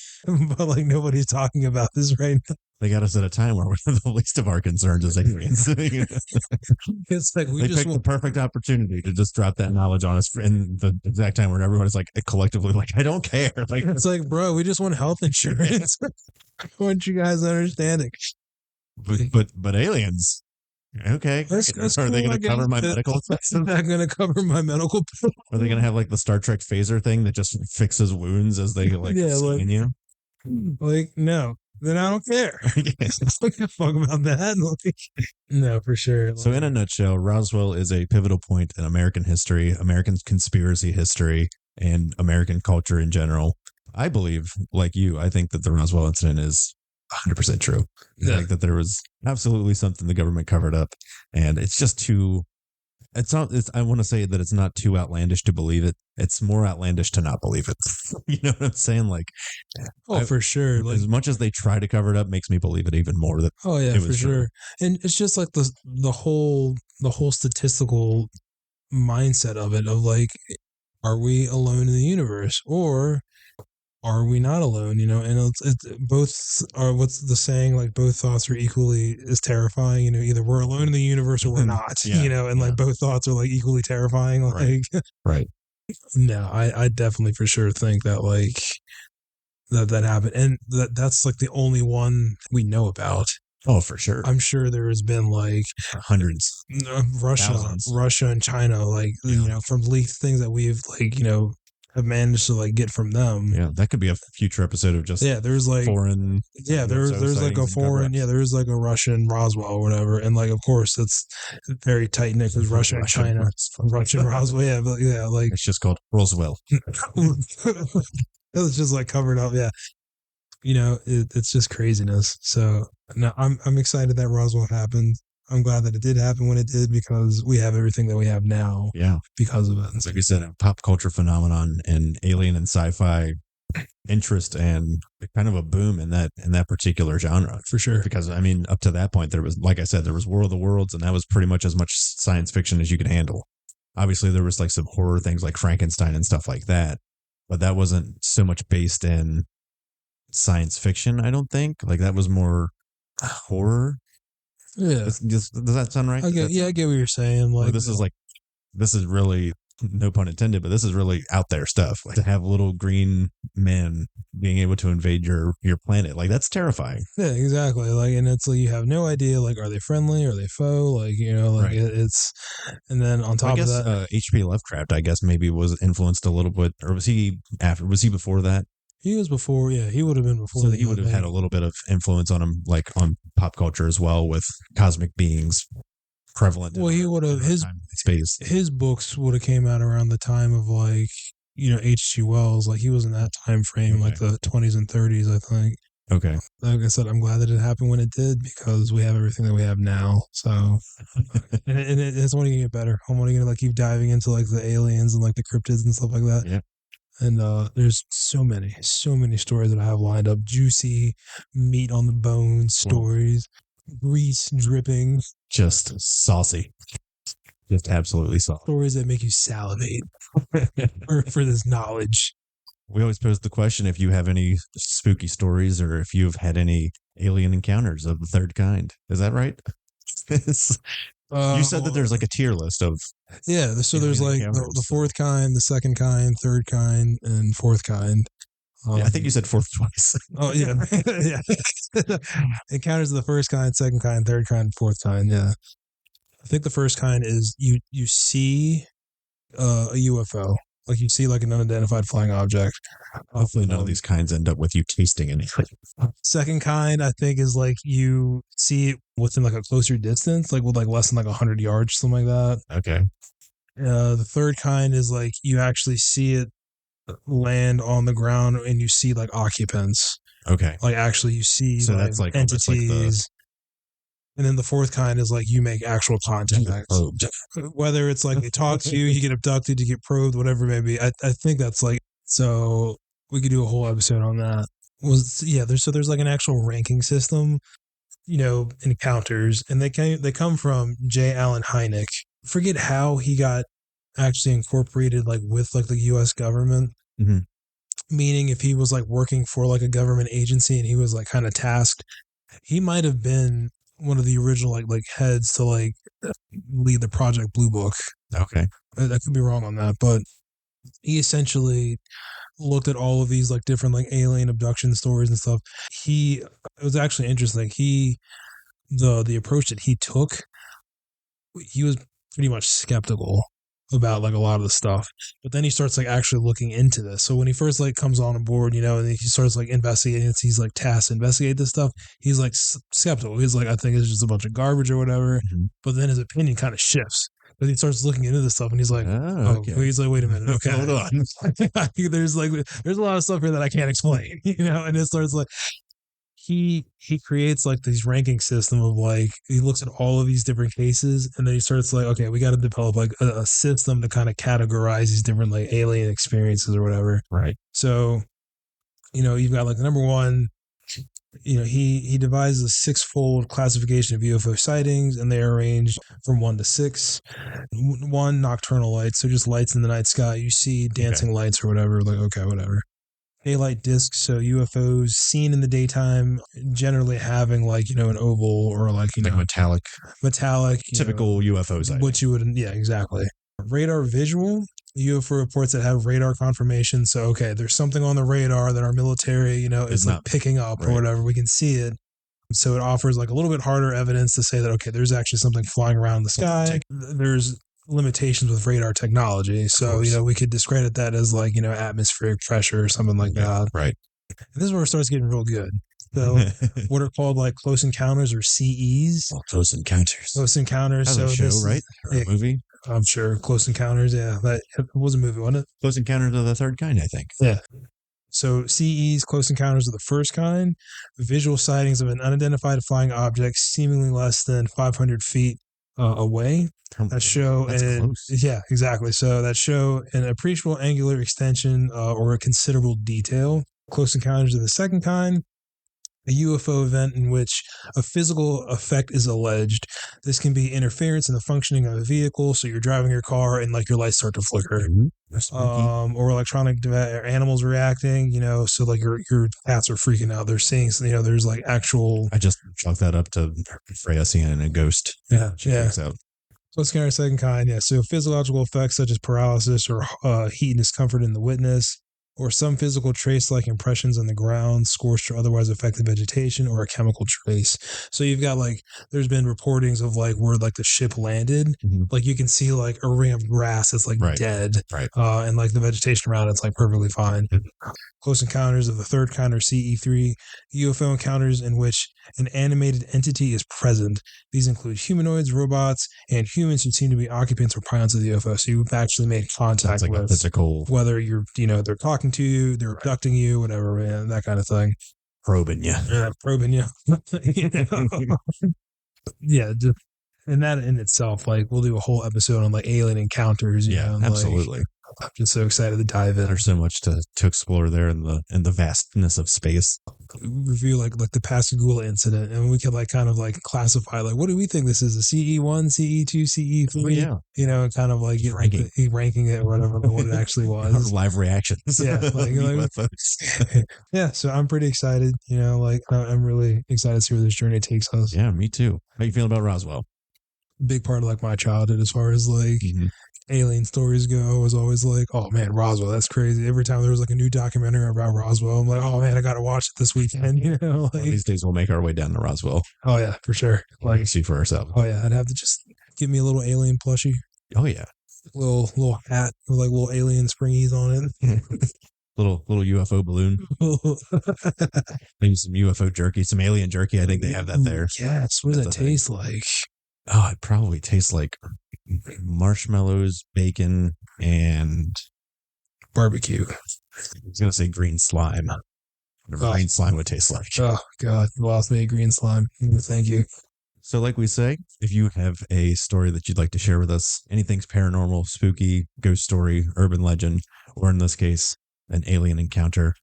but like nobody's talking about this right now. They got us at a time where the least of our concerns is aliens. It's like we they just picked the perfect opportunity to just drop that knowledge on us in the exact time where everyone is like collectively like, I don't care. Like it's like, bro, we just want health insurance. I want you guys to understand it. But aliens. Okay. That's Are they cool, going to cover my medical expenses? Is that going to cover my medical bill? Are they going to have like the Star Trek phaser thing that just fixes wounds as they like scan you? Like, no. Then I don't care. Yes. I don't give a fuck about that. Like, no, for sure. So, in a nutshell, Roswell is a pivotal point in American history, American conspiracy history, and American culture in general. I believe, like you, I think that the Roswell incident is 100% true. Yeah. I think that there was absolutely something the government covered up, and it's just too. It's not. I want to say that it's not too outlandish to believe it. It's more outlandish to not believe it. You know what I'm saying? Like, for sure. Like, as much as they try to cover it up, makes me believe it even more. That for sure. And it's just like the whole statistical mindset of it, of like, are we alone in the universe, or are we not alone? And it's both are what's the saying, like both thoughts are equally as terrifying. Either we're alone in the universe or we're not. Yeah, And yeah, like both thoughts are like equally terrifying. right, Like, right. no, I definitely for sure think that like that happened, and that's like the only one we know about. Oh, for sure. I'm sure there has been like Hundreds, Russia, thousands. Russia and China, like Yeah, from leaked things that we've like have managed to like get from them. yeah. That could be a future episode of just Yeah, there's like foreign yeah, UFO there's like a sightings and cover foreign, yeah, ups. there's like a Russian Roswell or whatever, and like of course it's very tight knit because Russia and Russian China, Roswell. Russian Roswell, yeah, but yeah, like It's just called Roswell. it's just like covered up, yeah. It's just craziness. So no, I'm excited that Roswell happened. I'm glad that it did happen when it did because we have everything that we have now Yeah, because of it. like you said, a pop culture phenomenon and alien and sci-fi interest and kind of a boom in that particular genre. For sure. Because I mean, up to that point, there was, like I said, there was War of the Worlds, and that was pretty much as much science fiction as you could handle. Obviously, there was like some horror things like Frankenstein and stuff like that, but that wasn't so much based in science fiction. I don't think like that was more horror. Yeah. Does that sound right? I get what you're saying. Or Like, this is like this is really, no pun intended, but this is really out there stuff. Like to have little green men being able to invade your planet, like that's terrifying. yeah, exactly. Like, and it's like you have no idea. Like, are they friendly? Are they foe? Like, like Right. it's, and then on Well, I top of guess that, H.P. Lovecraft, I guess maybe was influenced a little bit, or was he after? Was he before that? he was before. Yeah, he would have been before So he that. would I have had think. a little bit of influence on him, like on pop culture as well, with cosmic beings prevalent Well, he would in have our time and space. his books would have came out around the time of like H.G. Wells. Like he was in that time frame, Okay. like the 20s and 30s, I think. Okay. Like I said, I'm glad that it happened when it did because we have everything that we have now. So, it's only gonna get better. I'm only gonna like keep diving into like the aliens and like the cryptids and stuff like that. Yeah. And there's so many stories that I have lined up. Juicy, meat on the bone Well, stories, grease dripping, just saucy. Just absolutely saucy. stories that make you salivate for this knowledge. We always pose the question if you have any spooky stories or if you've had any alien encounters of the third kind. Is that right? You said that there's like a tier list of Yeah, so there's alien like the encounters. fourth kind, the second kind, third kind, and fourth kind. Yeah, I think you said fourth twice. Oh yeah, yeah. Encounters of the first kind, second kind, third kind, fourth kind. Yeah, I think the first kind is you see a UFO, like you see like an unidentified flying object. Hopefully, none of these kinds end up with you tasting anything. Second kind, I think, is like you see it within like a closer distance, like with like less than like 100 yards, something like that. Okay. The third kind is like you actually see it land on the ground and you see like occupants. Okay. Like actually you see So like that's like almost like the entities. And then the fourth kind is like you make actual contact. probed. Whether it's like they talk to you, you get abducted, you get probed, whatever it may be. I think that's like, so we could do a whole episode on that. Yeah, there's like an actual ranking system, encounters, and they come from J. Allen Hynek. Forget how he got actually incorporated like with like the US government. Mm-hmm. Meaning if he was like working for like a government agency and he was like kind of tasked, he might have been one of the original like heads to like lead the Project Blue Book. Okay. I could be wrong on that, but he essentially looked at all of these like different like alien abduction stories and stuff. It was actually interesting. The approach that he took, he was pretty much skeptical about like a lot of the stuff, but then he starts like actually looking into this. So when he first like comes on board, and he starts like investigating, he's like tasked to investigate this stuff. He's like skeptical. He's like, I think it's just a bunch of garbage or whatever. Mm-hmm. But then his opinion kind of shifts. But he starts looking into this stuff, and he's like, okay. He's like, wait a minute, okay, hold on. there's a lot of stuff here that I can't explain, and it starts like he creates like this ranking system of like he looks at all of these different cases and then he starts like, okay, we got to develop like a system to kind of categorize these different like alien experiences or whatever. Right. So you've got like the number one he devised a six-fold classification of UFO sightings, and they are arranged from 1 to 6. One, nocturnal lights, so just lights in the night sky. You see dancing lights or whatever. Like, okay, whatever. Daylight discs, so UFOs seen in the daytime, generally having like an oval or like like metallic, typical UFO sighting. Which you would, yeah, exactly. Radar visual. UFO reports that have radar confirmation. So, okay, there's something on the radar that our military, is like picking up or whatever. We can see it. So it offers like a little bit harder evidence to say that, okay, there's actually something flying around the sky. There's limitations with radar technology. So, we could discredit that as like, atmospheric pressure or something like that. Right. And this is where it starts getting real good. So what are called like close encounters or CEs. Oh, close encounters. Close encounters. That's so a show, right? Or a movie? I'm sure. Close Encounters, yeah. That was a movie, wasn't it? Close Encounters of the Third Kind, I think. Yeah. So CEs, Close Encounters of the First Kind, visual sightings of an unidentified flying object seemingly less than 500 feet away. That show, yeah, exactly. So that show an appreciable angular extension or a considerable detail. Close Encounters of the Second Kind, a UFO event in which a physical effect is alleged. This can be interference in the functioning of a vehicle. So you're driving your car and like your lights start to flicker, or electronic animals reacting. So like your cats are freaking out. They're seeing, there's like actual. I just chalked that up to Freya seeing a ghost. Yeah, she freaks out. Close Encounter Second Kind. Yeah, so physiological effects such as paralysis or heat and discomfort in the witness, or some physical trace like impressions on the ground, scorched or otherwise affected vegetation, or a chemical trace. So you've got like, there's been reportings of like where like the ship landed, like you can see like a ring of grass that's like dead, and like the vegetation around it's like perfectly fine. Close Encounters of the Third Kind or CE3, UFO encounters in which an animated entity is present. These include humanoids, robots, and humans who seem to be occupants or pilots of the UFO. So you've actually made contact with physical, whether you're, they're talking to you, they're abducting you, whatever, man, that kind of thing. Probing you. Yeah, probing you. Yeah, just, and that in itself, like we'll do a whole episode on like alien encounters. Absolutely. Like, I'm just so excited to dive in. There's so much to explore there in the vastness of space. Review like the Pascagoula incident, and we could like kind of like classify like what do we think this is, a CE1, CE2, CE3? And kind of like ranking it or whatever, like what it actually was. Live reactions. Yeah, yeah. So I'm pretty excited. I'm really excited to see where this journey takes us. Yeah, me too. How you feeling about Roswell? Big part of like my childhood as far as like alien stories go. I was always like, oh man, Roswell, that's crazy. Every time there was like a new documentary about Roswell, I'm like, oh man, I gotta watch it this weekend. One of these days we'll make our way down to Roswell. Oh yeah, for sure. Like, see for ourselves. Oh yeah, I'd have to just give me a little alien plushie. Oh yeah, little hat with like little alien springies on it. little UFO balloon. Maybe some UFO jerky, some alien jerky. I think they have that there. Yes. What does that taste like? Oh, it probably tastes like marshmallows, bacon, and barbecue. I was going to say green slime. Whatever green slime would taste like. Oh, God. Lost me green slime. Thank you. So like we say, if you have a story that you'd like to share with us, anything's paranormal, spooky, ghost story, urban legend, or in this case, an alien encounter,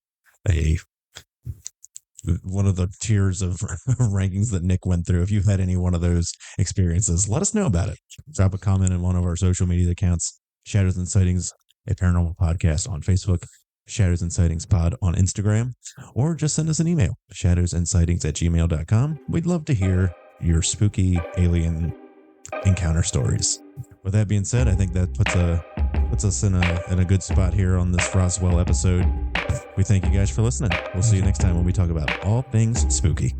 one of the tiers of rankings that Nick went through. If you've had any one of those experiences, let us know about it. Drop a comment in one of our social media accounts, Shadows and Sightings, a paranormal podcast on Facebook, Shadows and Sightings Pod on Instagram, or just send us an email, shadowsandsightings@gmail.com. We'd love to hear your spooky alien encounter stories. With that being said, I think that puts us in a good spot here on this Roswell episode. We thank you guys for listening. We'll see you next time when we talk about all things spooky.